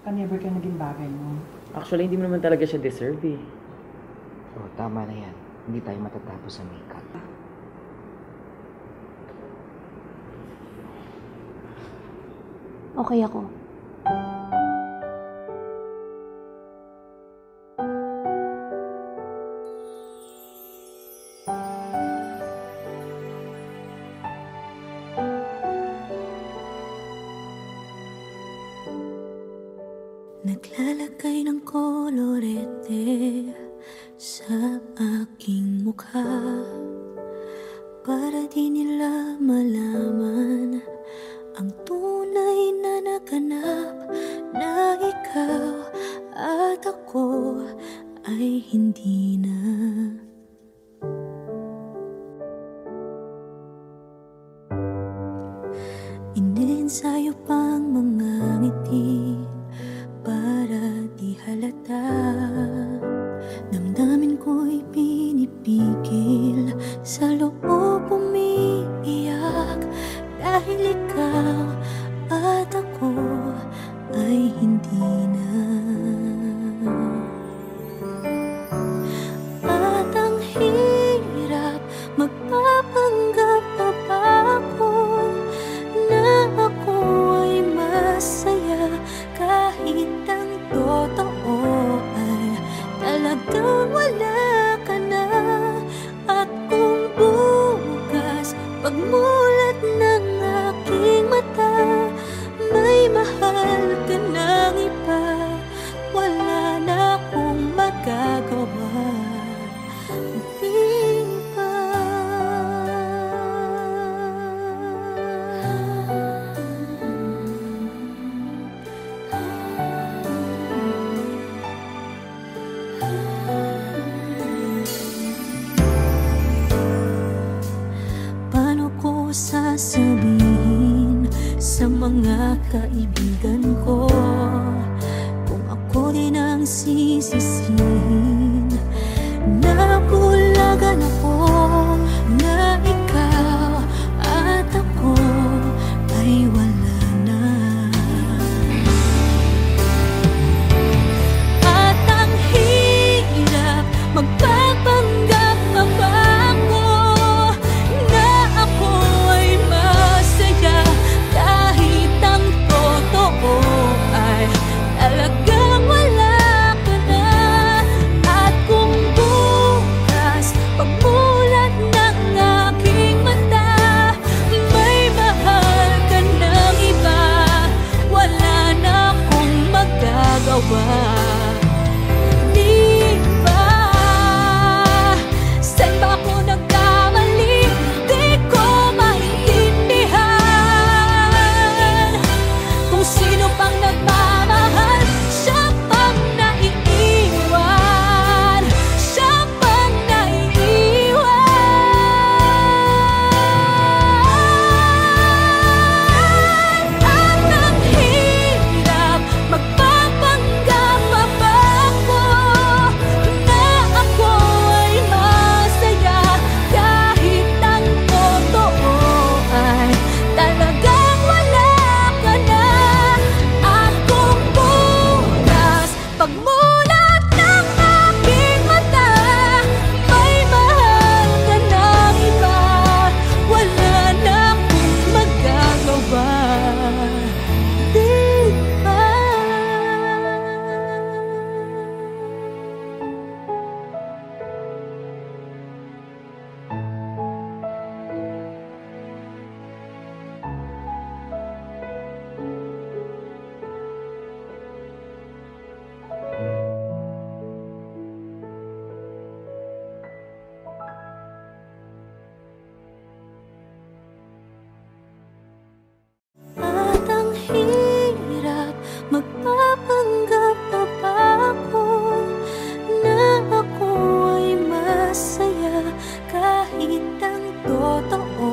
ka-never ka naging bagay mo. Actually, hindi mo naman talaga siya deserve eh. Oh, tama na yan. Hindi tayo matatapos sa makeup. Okay ako. Naglalagay ng kolorete sa aking mukha para di nila malaman ang tunay na naganap, na ikaw at ako ay hindi na. Iniensayo pang mga ngiti para di halata. Damdamin ko'y pinipigil, sa loob umiiyak, dahil ikaw at ako ay hindi na. At ang hirap, magpapanggap pa ba ako na ako ay masaya, kahit ang totoo ay talagang wala ka na. At kung bukas pagmulat ng aking mata, may mahal ka ng iba, wala na akong magagawa. Di ba? Paano ko sasabihin sa mga kaibigan ko kung ako din ang sisisihin? Nabulagan ako na ikaw at ako ay wala na. At ang hirap, magpapanggap pa ba ako na ako ay masaya, kahit ang totoo ay talagang wala ka na. At kung bukas pagmulat ng aking mata, may mahal ka ng iba, wala na akong magagawa. Di ba? Saan ba ako nagkamali? Di ko maintindihan. Kung sino pang nagmamahal, siya pang naiiwan, siya pang naiiwan. At ang hirap, magpapanggap pa ba ako na ako ay masaya, kahit ang totoo ay talagang wala ka na. At kung bukas pagmulat ng aking mata, may mahal ka ng iba, wala na akong magagawa. Di ba? At ang hirap, magpapanggap pa ba ako na ako ay masaya, kahit ang totoo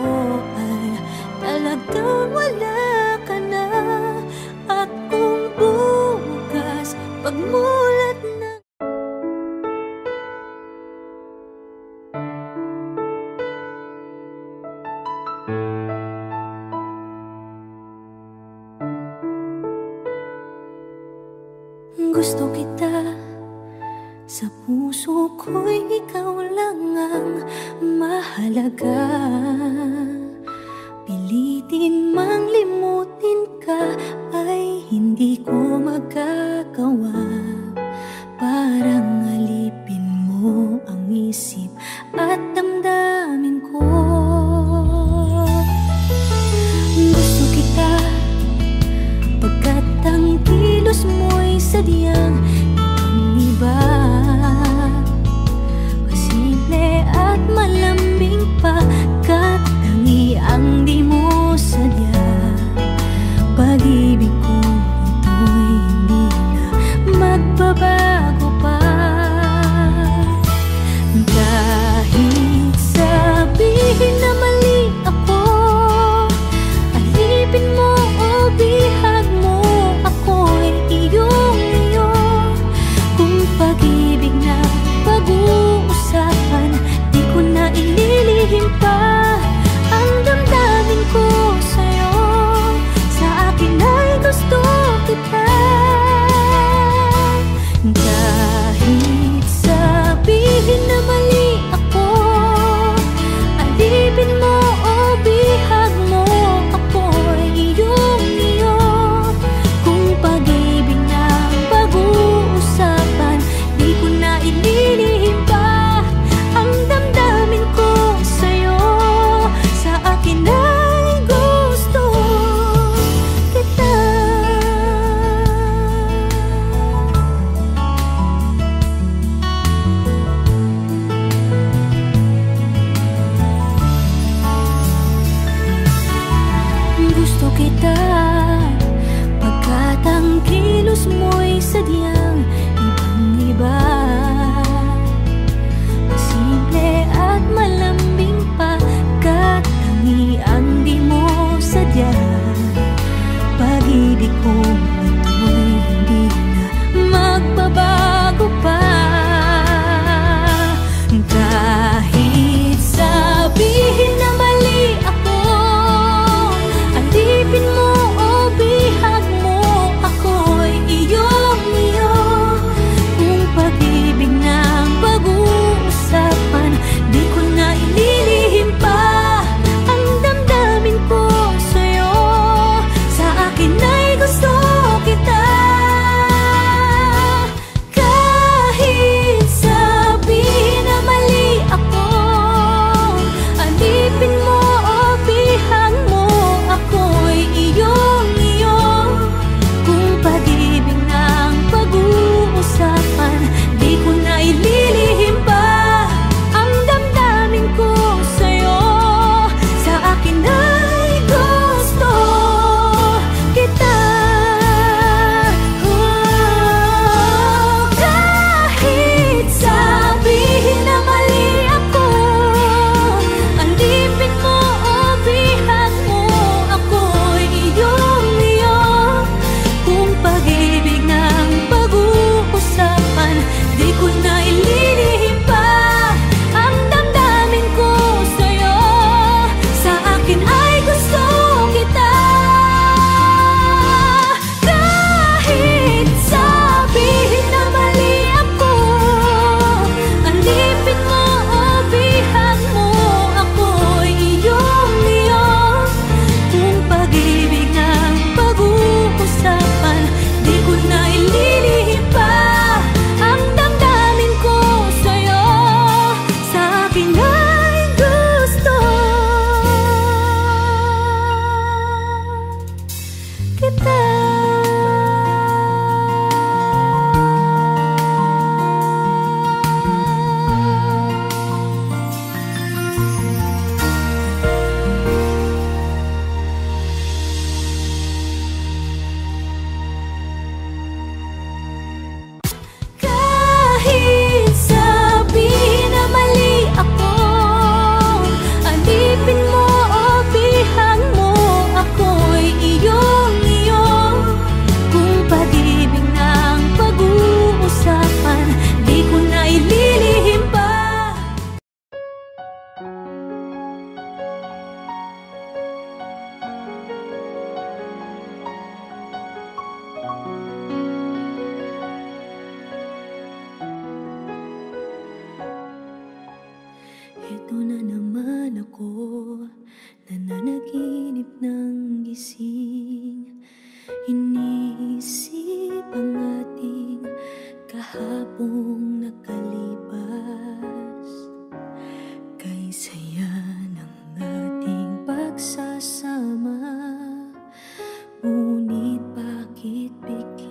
ay talagang wala ka na. At kung bukas pagmulat ng Gusto kita, sa puso ko'y ikaw lang ang mahalaga. Pilitin mang limutin ka ay hindi ko magagawa. Parang alipin mo ang isip at damdamin ko. Gusto kita pagkat ang kilos mo'y sadyang ibang-iba. Pasimple at malambing pagkat tangi ang di mo sadya. Pag-ibig ko ito'y hindi na magbabago pa. Kahit sabihin na mali ako, alipin mo o bihag mo, ako'y iyong-iyo.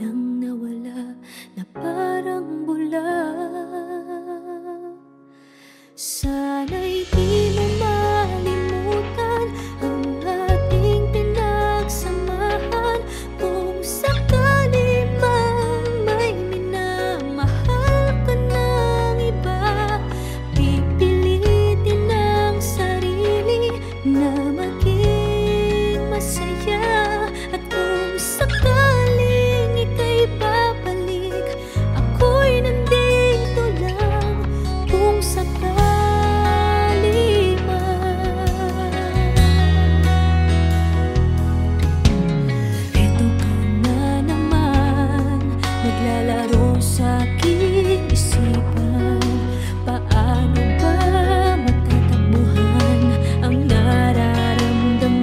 biglang nawala na parang bula. Sana'y di mo malimutan ang ating pinagsamahan. Kung sakali mang may minamahal ka ng iba, pipilitin ang sarili na maging masaya. At kung sakaling ika'y babalik, ako'y nandito lang kung sakali man. Eto ka na naman, naglalaro sa aking isipan. Paano ba matatakbuhan ang nararamdaman?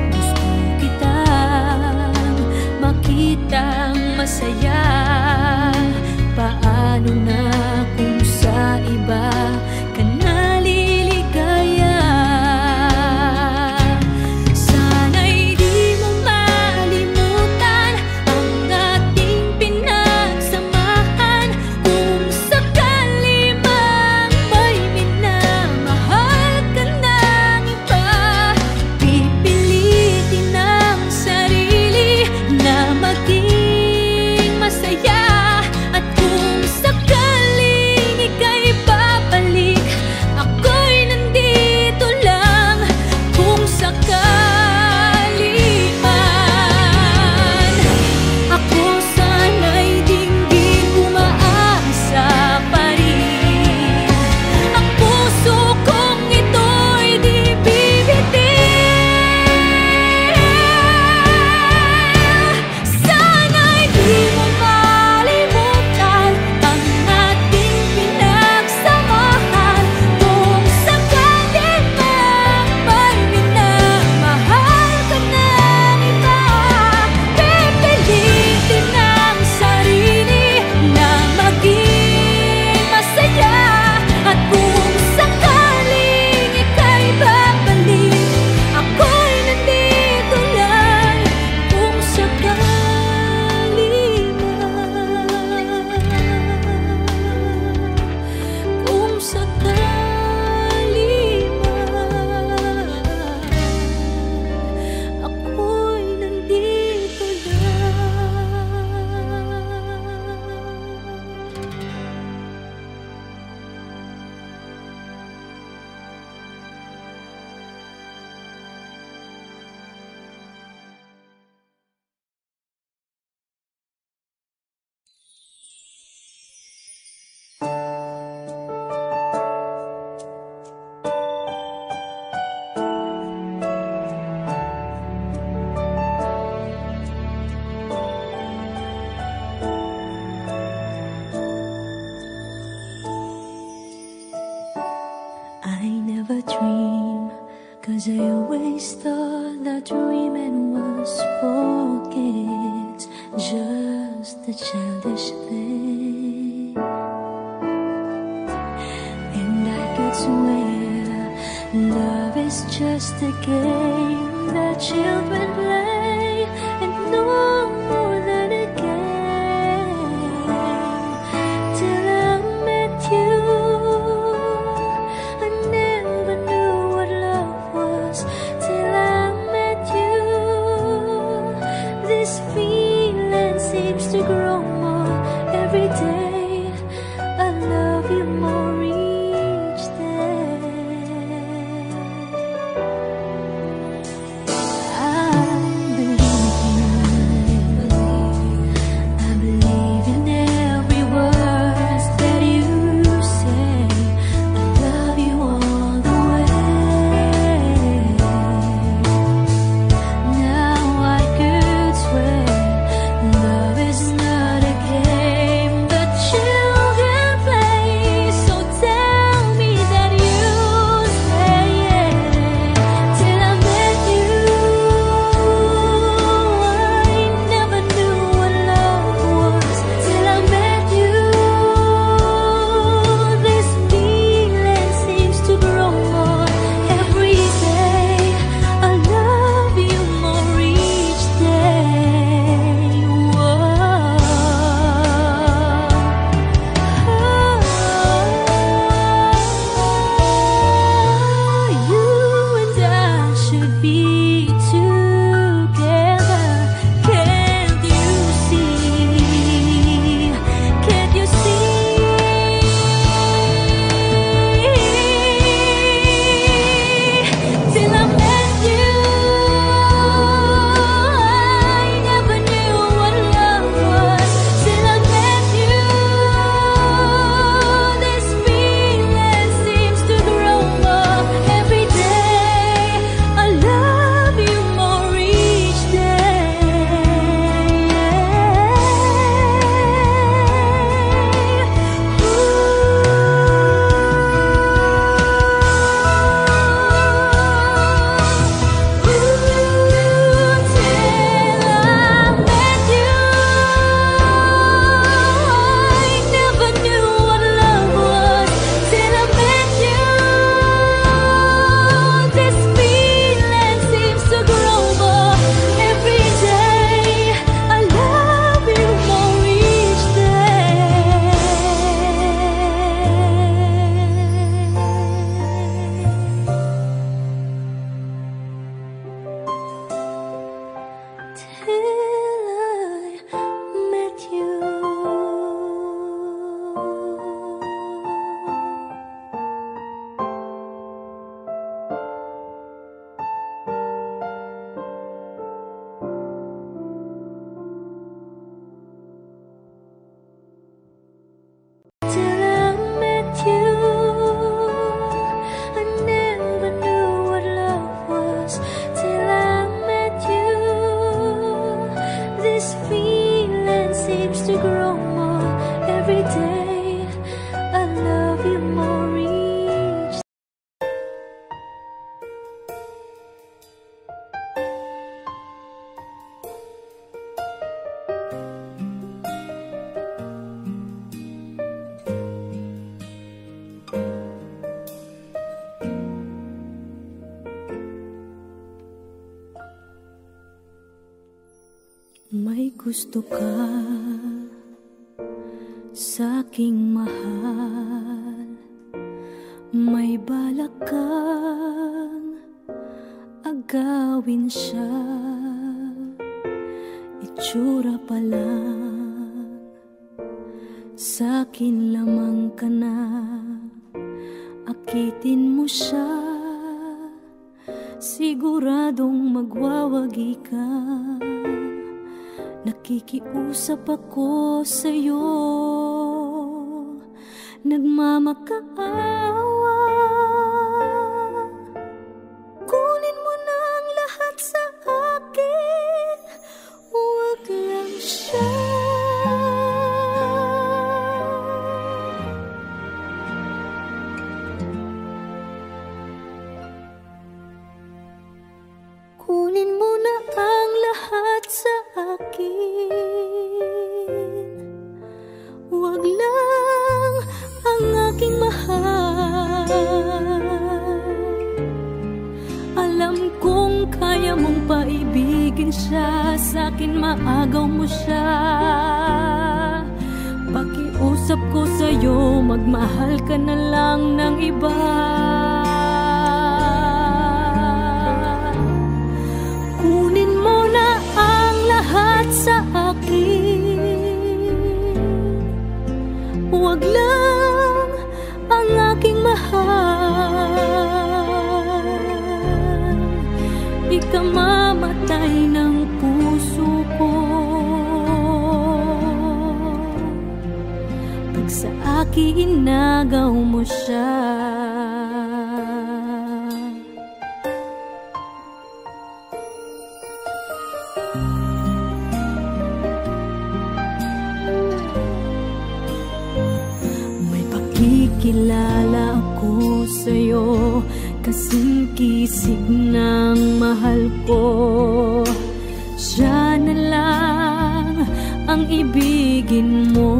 Gusto kitang makitang masaya. Paano na kung sa iba ka naliligaya? Sana'y di mo malimutan ang ating pinagsamahan. Kung sakali mang may minamahal ka ng iba, pipilitin ang sarili na maging masaya. At kung sakaling ika'y babalik, ako'y nandito lang kung sakali man. Ako sana'y dinggin umaasa pa rin. Ang puso kong ito'y di bibitin. Sana'y di mo malimutan ang ating pinagsamahan. Kung sakali mang may minamahal ka ng iba, pipilitin ang sarili na maging masaya. At kung sakaling ika'y babalik, ako'y nandito lang kung sakali man. Kung sakali man, ako'y nandito lang. I never dream, 'cause I always thought that dreaming was forget, just a childish thing. And I could swear love is just a game that children play, and no more than a game. Till I met you, I never knew what love was. Till I met you, this feeling seems to grow more every day. I love you more each day. I believe you. I believe in every word that you say. I love you all the way. Now I could swear love is not a game that This feeling seems to grow more every day. I love you more each. May gusto ka sa'king mahal, may balak kang agawin siya. Itsura pa lang, sa'kin lamang ka na, akitin mo siya, siguradong magwawagi ka. Nakikiusap ako sa'yo, nagmamakaawa. Kunin mo na ang lahat sa akin, huwag lang siya. Kunin mo na ang lahat sa akin, huwag lang ang aking mahal. Alam kong kaya mong paibigin siya, sa'kin maagaw mo siya. Pakiusap ko sa'yo, magmahal ka na lang ng iba. Kunin mo na ang lahat sa akin, huwag lang ang aking mahal. Ikamamatay ng puso ko pag sa akin inagaw mo siya. Kilala ako sa'yo, kasing kisig ng mahal ko. Siya na lang ang ibigin mo.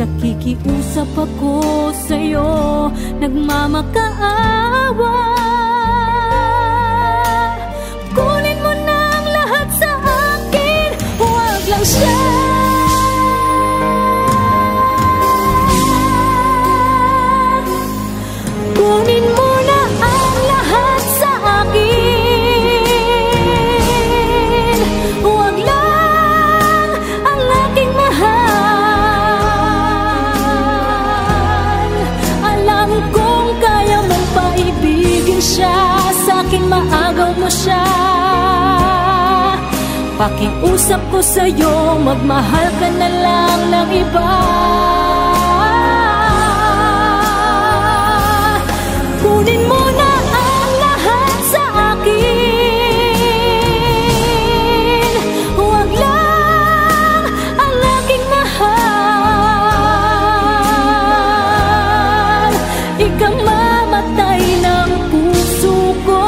Nakikiusap ako sa'yo, nagmamakaawa. Kunin mo na ang lahat sa akin, huwag lang siya. Kunin mo na ang lahat sa akin, huwag lang ang aking mahal. Alam kong kaya mong paibigin siya, sa'kin maagaw mo siya. Pakiusap ko sa'yo, magmahal ka na lang ng iba. Kunin mo na ang lahat sa akin, huwag lang ang aking mahal. Ikamamatay ng puso ko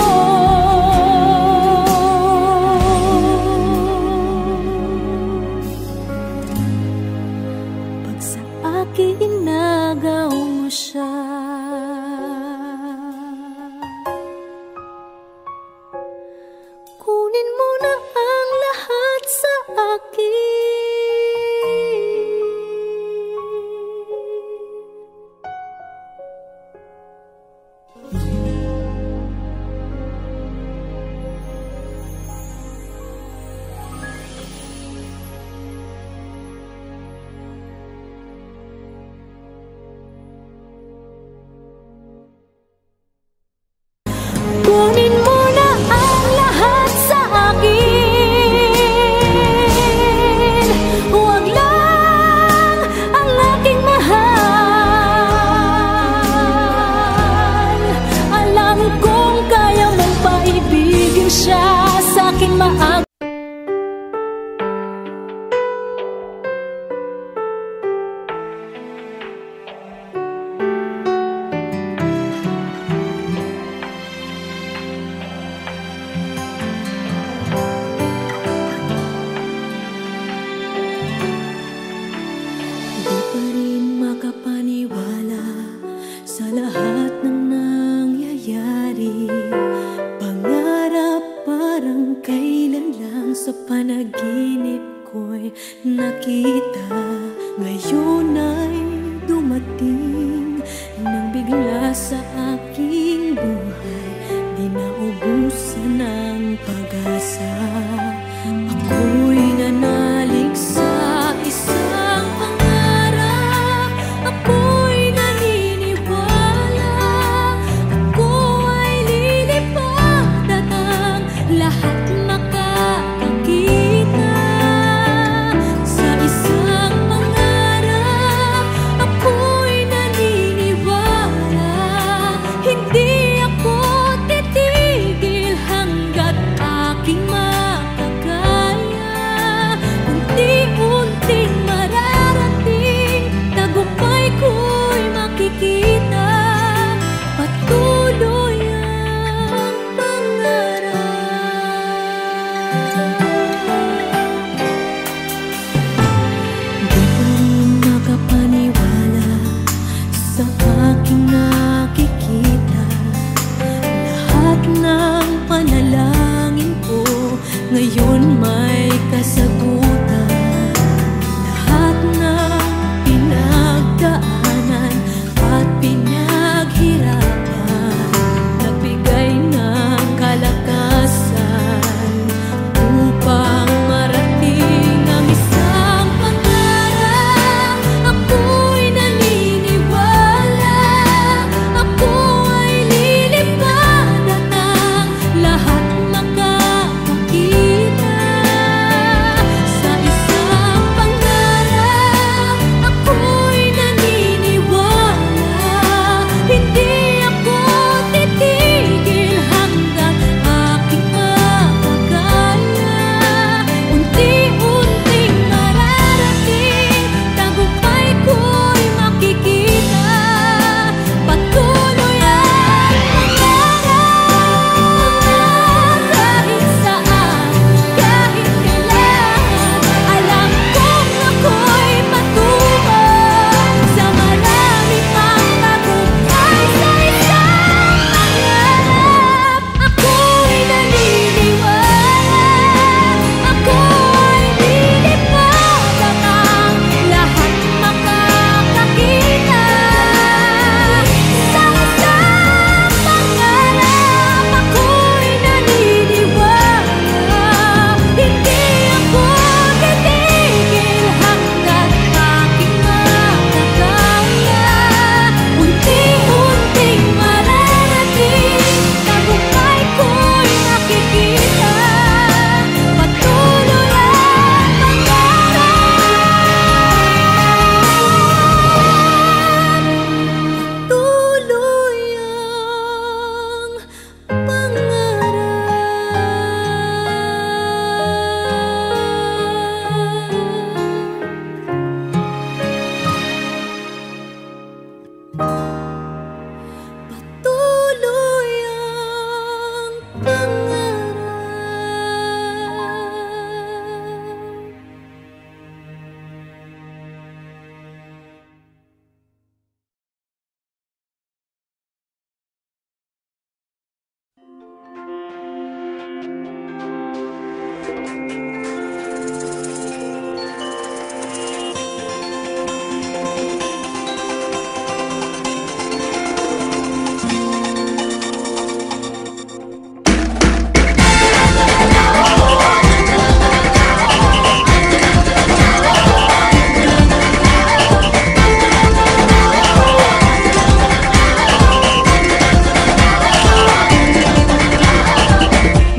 pag sa akin inagaw mo siya. panaginip ko'y nakita. Ngayon ay dumating nang bigla sa aking buhay, di naubusan ng pag-asa. Ako'y nanalig sa isang pangarap, ako'y naniniwala, ako ay lilipad at ang lahat makakakita. Sa isang pangarap, ako'y naniniwala, hindi ako titigil hanggat aking makakaya. Unti-unting mararating, tagumpay ko'y makikita, patuloy ang pangarap. Di rin makapaniwala sa aking nakikita. Lahat ng panalangin ko ngayon may kasagutan. Lahat ng pinagdaanan at pinaghirapan, nagbigay ng kalakasan upang marating ang isang pangarap. Ako'y naniniwala, ako ay lilipad at ang lahat makakakita. Sa isang pangarap, ako'y naniniwala, hindi ako titigil hanggang aking makakaya. Unti-unting mararating, tagumpay ko'y makikita, patuloy ang pangarap. Kahit saan, kahit kailan, alam kong ako'y patungo sa maraming pang tagumpay. Sa isang pangarap, ako'y naniniwala, ako ay lilipad at ang lahat makakakita. Sa isang pangarap, ako'y naniniwala, hindi ako titigil hanggat aking makakaya. Unti-unting mararating, tagumpay ko'y makikita, patuloy ang pangarap. Patuloy ang pangarap. Patuloy ang pangarap.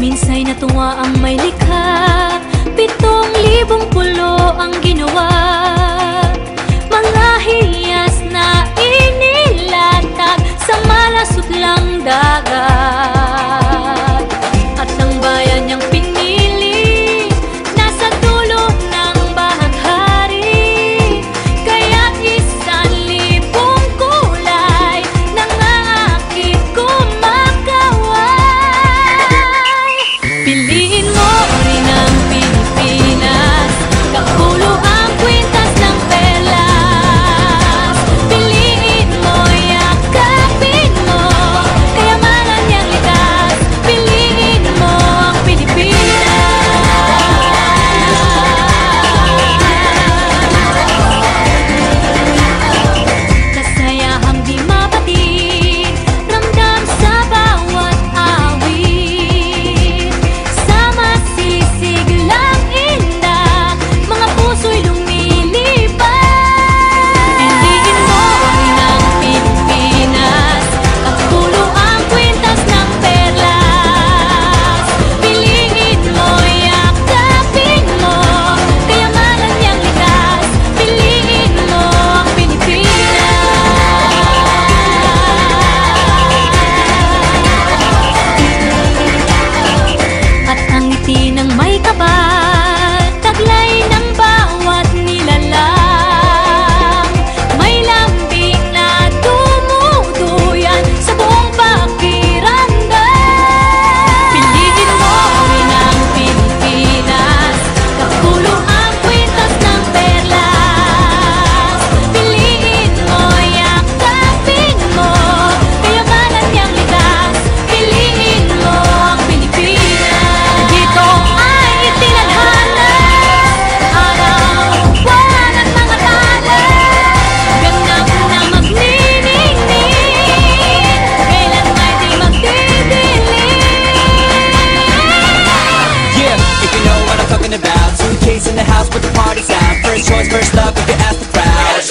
Minsa'y natuwa ang may likha, 7,000 pulo ang ginawa. Mga hiyas na inilatag sa malasutlang dagat. At ang bayan niyang pinili, nasa dulo ng bahaghari. Kaya't 1,000 kulay nangaakit kumakaway. Piliin mo rin ang Pilipinas, kapulo ang kwento. with the party sound. First choice, first love, if you ask the crowd.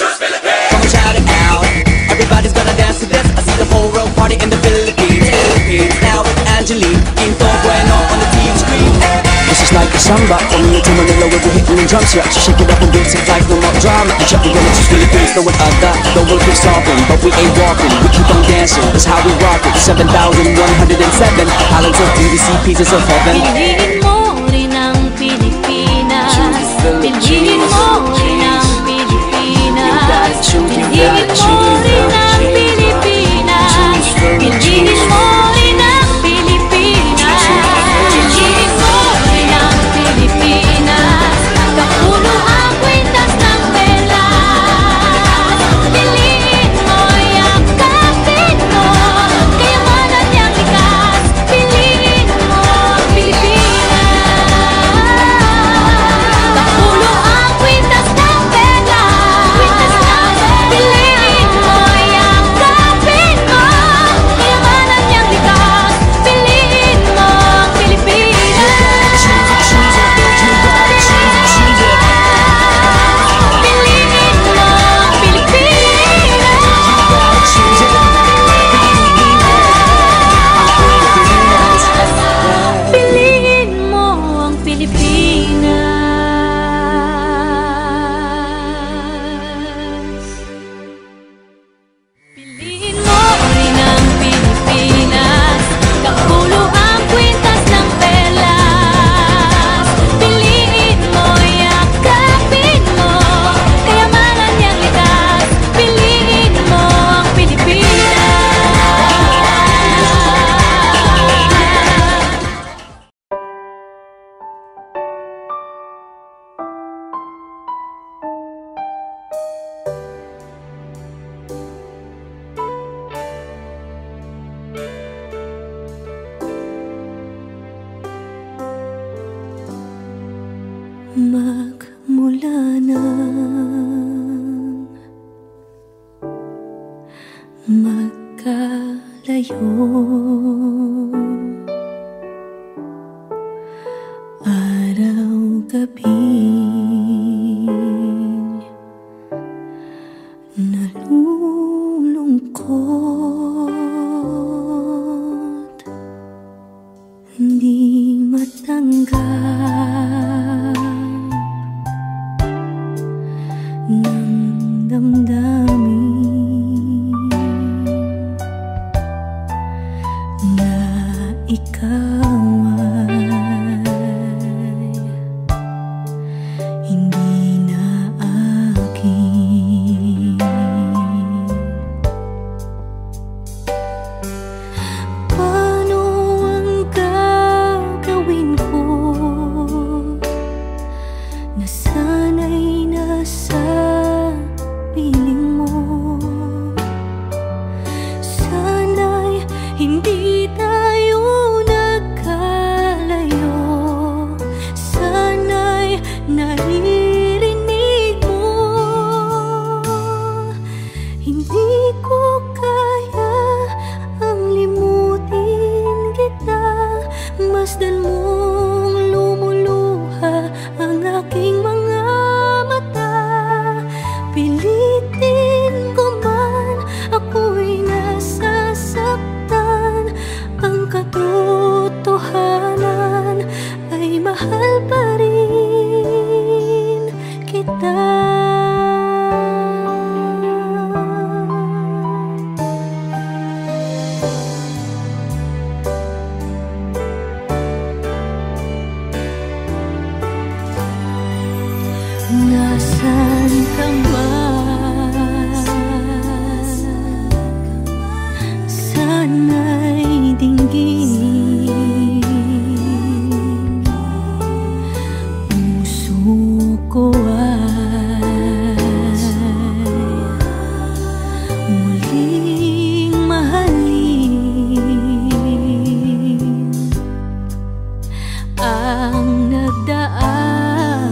Come on, shout it out. Everybody's gonna dance to this. I see the whole world party in the Philippines. Now with Angelique, Quinto Bueno on the TV screen. This is like a samba, coming into Manila with the hitting and drums. Yeah, shake it up and dance it like no more drama. And check the villages, Philippines, no one other. The world keeps talking, but we ain't walking. We keep on dancing, that's how we rock it. 7,107 islands of BBC, pieces of heaven. Piliin mo rin ang Pilipinas. Piliin mo rin ang Pilipinas. Piliin mo rin ang Pilipinas. Piliin mo rin ang Pilipinas. Piliin mo rin ang Pilipinas. Kapulo ang kwintas ng pelas. Piliin mo, yakapin mo, kayamanan niyang likas. Piliin mo ang Pilipinas. Kapulo ang kwintas ng pelas. Piliin mo, yakapin mo, kayamanan niyang likas. Piliin mo ang Pilipinas. Piliin mo ang Pilipinas. Piliin mo rin ang Pilipinas. Kapulo ang kwintas ng pelas. Piliin mo, yakapin mo, kayamanan niyang likas. Piliin mo ang Pilipinas. Magmula nang magkalayo, araw-gabi nalulungkot, hindi matanggap ng damdamin na ikaw ay hindi na akin. Paano ang gagawin ko na sana'y nasa piling mo? Sana'y hindi tayo nagkalayo. Sana'y naririnig mo. Hindi ko kaya ang limutin kita. Masdan mong lumuluha ang aking mga mata. Pilitin ko man, ako'y nasasaktan. Ang katotohanan ay mahal pa rin kita. Nasaan ka man, sana'y dinggin. Puso ko ay muling mahalin. Ang nagdaan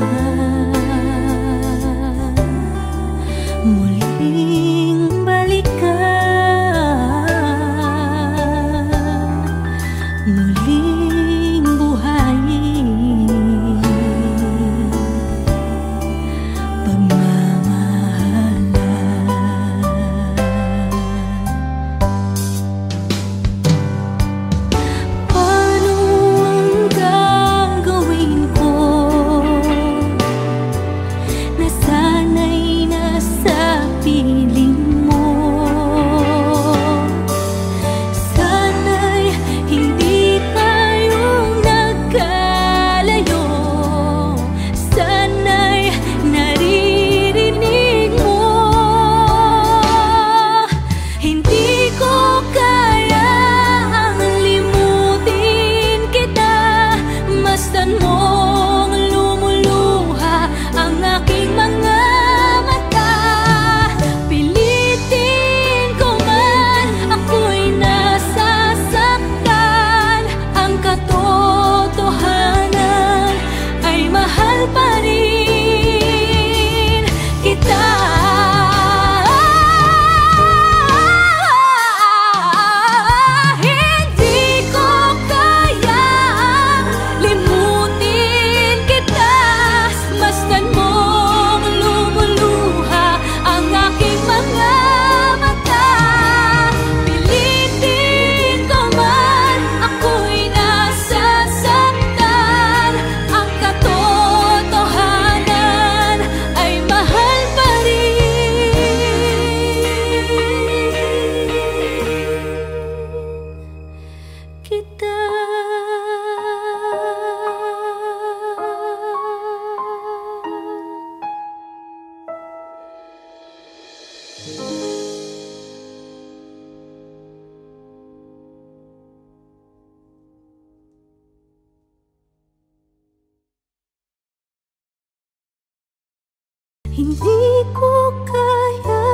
Hindi ko kaya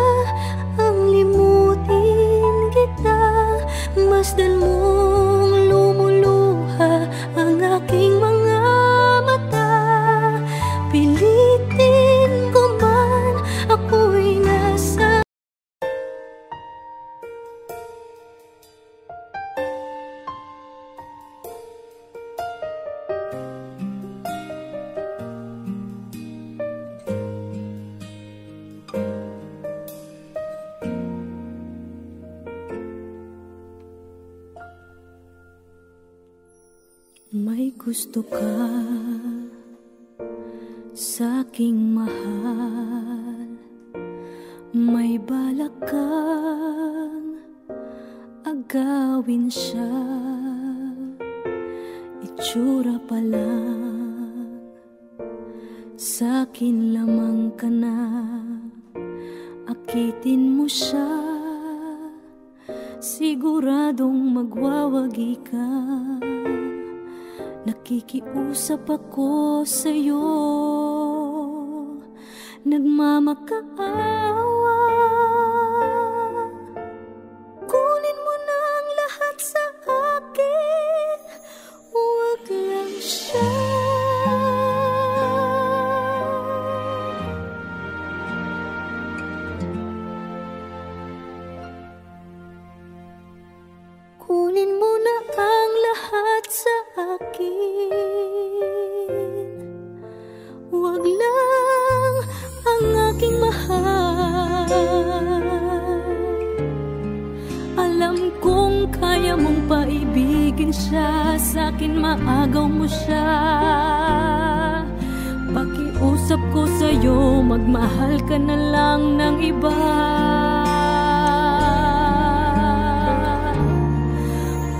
ang limutin kita. Masdan mong lumuluha ang aking mga mata. Pilitin ko man, ako'y nasa may gusto ka sa'king mahal, may balak kang agawin siya. Itsura pa lang, sa'kin lamang ka na. Akitin mo siya, siguradong magwawagi ka. Nakikiusap ako sa'yo, nagmamakaawa. Kunin mo na ang lahat sa akin, huwag lang siya. Kunin mo na ang lahat sa akin, huwag lang ang aking mahal. Alam kong kaya mong paibigin siya, sa'kin maagaw mo siya. Pakiusap ko sa'yo, magmahal ka na lang ng iba.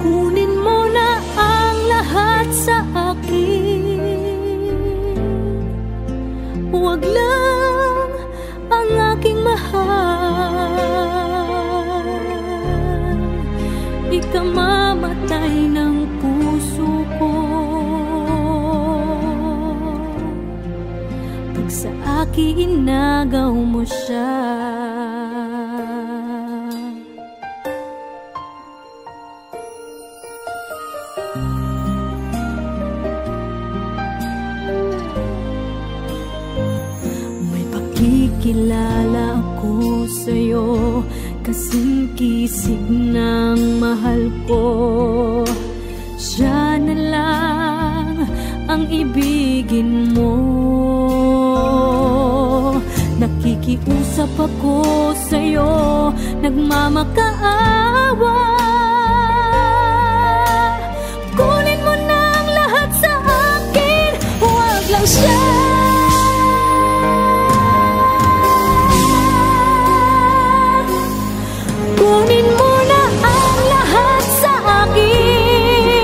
Kunin mo na ang lahat sa akin, huwag lang ang aking mahal. Ikamamatay ng puso ko pag sa akin inagaw mo siya. Kilala ako sa'yo, kasing kisig ng mahal ko. Siya na lang ang ibigin mo. Nakikiusap ako sa'yo, nagmamakaawa. Kunin mo na ang lahat sa akin, huwag lang siya. Kunin mo na ang lahat sa akin,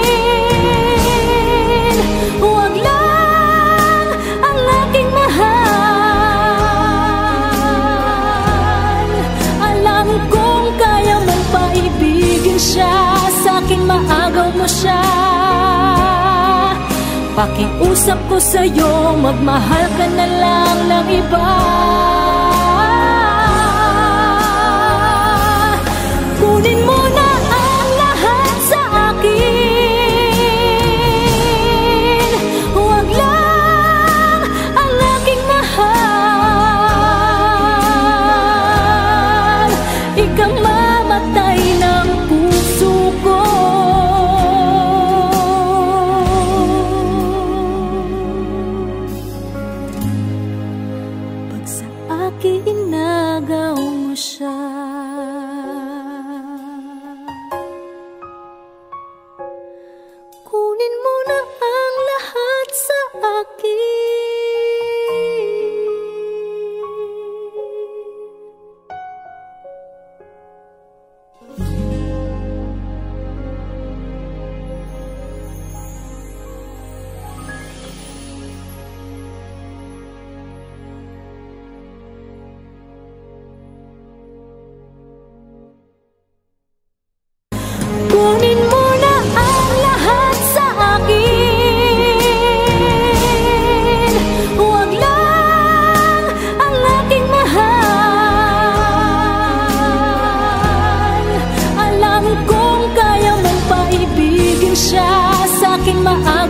huwag lang ang aking mahal. Alam kong kaya mong paibigin siya, sa'kin maagaw mo siya. Pakiusap ko sa'yo, magmahal ka na lang ng iba. Kunin mo na ang lahat sa akin, huwag lang ang aking mahal. Ikang mamatay ng puso ko pag sa akin inagaw mo siya.